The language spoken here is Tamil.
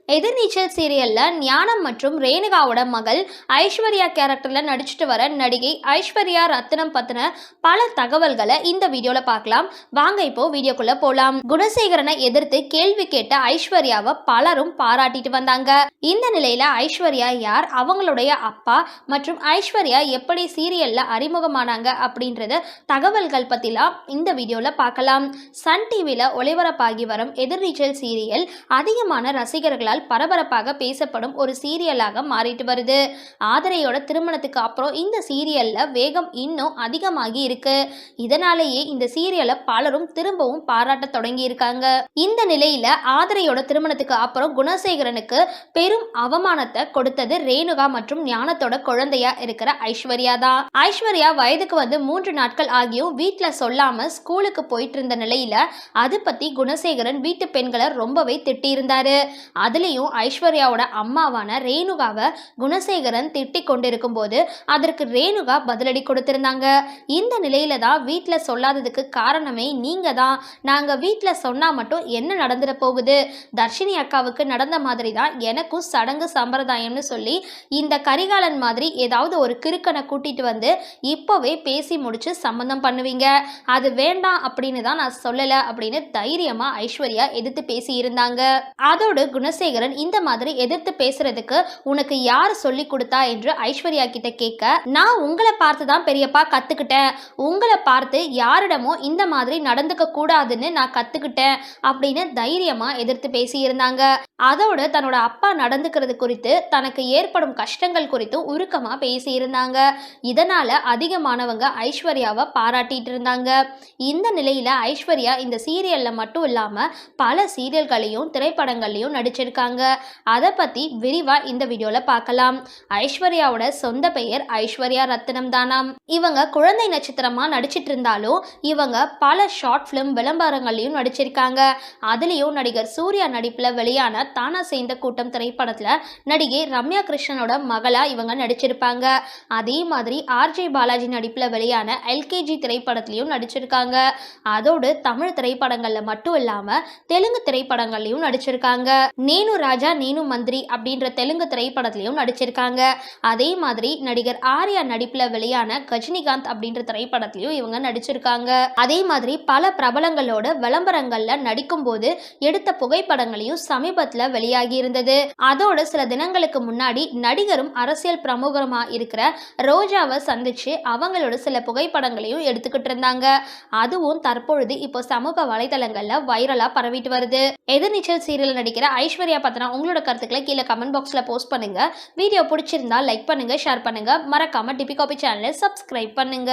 எதிர்நீச்சல் சீரியல்ல ஞானம் மற்றும் ரேணுகாவோட மகள் ஐஸ்வர்யா கேரக்டர்ல நடிச்சிட்டு வர நடிகை ஐஸ்வர்யா ரத்னம் பத்தின பல தகவல்களை இந்த வீடியோல பார்க்கலாம். வாங்க இப்போ வீடியோக்குள்ள போலாம். குணசேகரனை எதிர்த்து கேள்வி கேட்ட ஐஸ்வர்யாவை பலரும் பாராட்டிட்டு வந்தாங்க. இந்த நிலையில ஐஸ்வர்யா யார், அவங்களுடைய அப்பா மற்றும் ஐஸ்வர்யா எப்படி சீரியல்ல அறிமுகமானாங்க அப்படின்றது தகவல்கள் பத்திலாம் இந்த வீடியோல பார்க்கலாம். சன் டிவில ஒளிபரப்பாகி வரும் எதிர்நீச்சல் சீரியல் அதிகமான ரசிகர்களால் பரபரப்பாக பேசப்படும் ஒரு சீரியலாக மாறிட்டு வருது. ஆதிரையோட திருமணத்துக்கு அப்புறம் இந்த சீரியல்ல வேகம் இன்னும் அதிகமாகி இருக்கு. இதனாலேயே இந்த சீரியலை பலரும் திரும்பவும் பாராட்ட தொடங்கி இருக்காங்க. இந்த நிலையில ஆதிரையோட திருமணத்துக்கு அப்புறம் குணசேகரனுக்கு பெரும் அவமானத்தை கொடுத்தது ரேணுகா மற்றும் ஞானத்தோட குழந்தையா இருக்கிற ஐஸ்வர்யா தான். ஐஸ்வர்யா வயதுக்கு வந்து 3 நாட்கள் ஆகியும் வீட்டுல சொல்லாம ஸ்கூலுக்கு போயிட்டு இருந்த நிலையில அது பத்தி குணசேகரன் வீட்டு பெண்களை ரொம்பவே திட்டி இருந்தாரு. அதுலயும் ஐஸ்வர்யாவோட அம்மாவான ரேணுகாவை குணசேகரன் திட்டி கொண்டிருக்கும் போது அதற்கு ரேணுகா பதிலடி கொடுத்திருந்தாங்க. இந்த நிலையில தான் வீட்டுல சொல்லாததுக்கு காரணமே நீங்க தான், நாங்க வீட்டுல சொன்னா மட்டும் என்ன நடந்துட போகுது, தர்ஷினி அக்காவுக்கு நடந்த மாதிரி தான் எனக்கும் சடங்கு சம்பிரதாயம்னு சொல்லி இந்த கரிகாலன் மாதிரி ஏதாவது ஒரு கிறுக்கனை கூட்டிட்டு வந்து இப்போவே பேசி முடிச்சு சம்பந்தம் பண்ணுவீங்க, அது வேண்டாம் அப்படின்னு தான் நான் சொல்லல அப்படின்னு தைரியமா ஐஸ்வர்யா எதிர்த்து பேசி இருந்தாங்க. அதோடு குணசேகரன் இந்த மாதிரி எதிர்த்து பேசுறதுக்கு உனக்கு யார் சொல்லி கொடுத்தா என்று ஐஸ்வர்யா கிட்ட கேட்க, நான் உங்களை பார்த்து தான் பெரியப்பா கத்துக்கிட்டேன், உங்களை பார்த்து யாரிடமும் இந்த மாதிரி நடந்துக்க கூடாதுன்னு நான் கத்துக்கிட்டேன் அப்படின்னு தைரியமா எதிர்த்து பேசி இருந்தாங்க. அதோட தன்னோட அப்பா நடந்துக்கிறது குறித்து தனக்கு ஏற்படும் கஷ்டங்கள் குறித்தும் உருக்கமா பேசி இருந்தாங்க. இதனால அதிகமானவங்க ஐஸ்வர்யாவை பாராட்டிட்டு இருந்தாங்க. இந்த நிலையில ஐஸ்வர்யா இந்த சீரியல்ல மட்டும் இல்லாம பல சீரியல்களையும் திரைப்படங்களையும் நடிச்சிருக்காங்க. அதை பத்தி விரிவா இந்த வீடியோல பார்க்கலாம். ஐஸ்வர்யாவோட சொந்த பெயர் ஐஸ்வர்யா ரத்னம் தானாம். இவங்க குழந்தை நட்சத்திரமா நடிச்சிட்டு இருந்தாலும் இவங்க பல ஷார்ட் பிலிம் விளம்பரங்களையும் நடிச்சிருக்காங்க. அதுலயும் நடிகர் சூர்யா நடிப்புல வெளியான தானா சேர்ந்த கூட்டம் திரைப்படத்துல நடிகை ரம்யா கிருஷ்ணனோட மகளா இவங்க நடிச்சிருப்பாங்க. அதே மாதிரி ஆர்ஜே பாலாஜி நடிப்புல வெளியான எல்கேஜி திரைப்படத்திலையும் நடிச்சிருக்காங்க. அதோடு தமிழ் திரைப்படங்கள்ல மட்டும் இல்லாம தெலுங்கு திரைப்படங்கள்லயும் நடிச்சிருக்காங்க. நேனு ராஜா நேனு மந்திரி அப்படின்ற தெலுங்கு திரைப்படத்திலையும் நடிச்சிருக்காங்க. அதே மாதிரி நடிகர் ஆர்யா நடிப்புல வெளியான கஜினிகாந்த் அப்படின்ற திரைப்படத்திலையும் இவங்க நடிச்சிருக்காங்க. அதே மாதிரி பல பிரபலங்களோட விளம்பரங்கள்ல நடிக்கும் போது எடுத்த புகைப்படங்களையும் சமீபத்துல வெளியாகி இருந்தது. அதோட சில தினங்களுக்கு முன்னாடி நடிகரும் அரசியல் பிரமுகருமா இருக்கிற ரோஜாவை சந்திச்சு அவங்களோட சில புகைப்படங்களையும் எடுத்துக்கிட்டு இருந்தாங்க. அதுவும் தற்பொழுது இப்போ சமூக வலைதளங்கள்ல வைரலா பரவிட்டு வருது. எதிர்நீச்சல் சீரியல் நடிக்கிற ஐஸ்வர்யா பத்தின உங்களோட கருத்துக்களை கீழே கமெண்ட் பாக்ஸ்ல போஸ்ட் பண்ணுங்க. வீடியோ பிடிச்சிருந்தா லைக் பண்ணுங்க, ஷேர் பண்ணுங்க, மறக்காம டிபி காபி சேனலை சப்ஸ்கிரைப் பண்ணுங்க.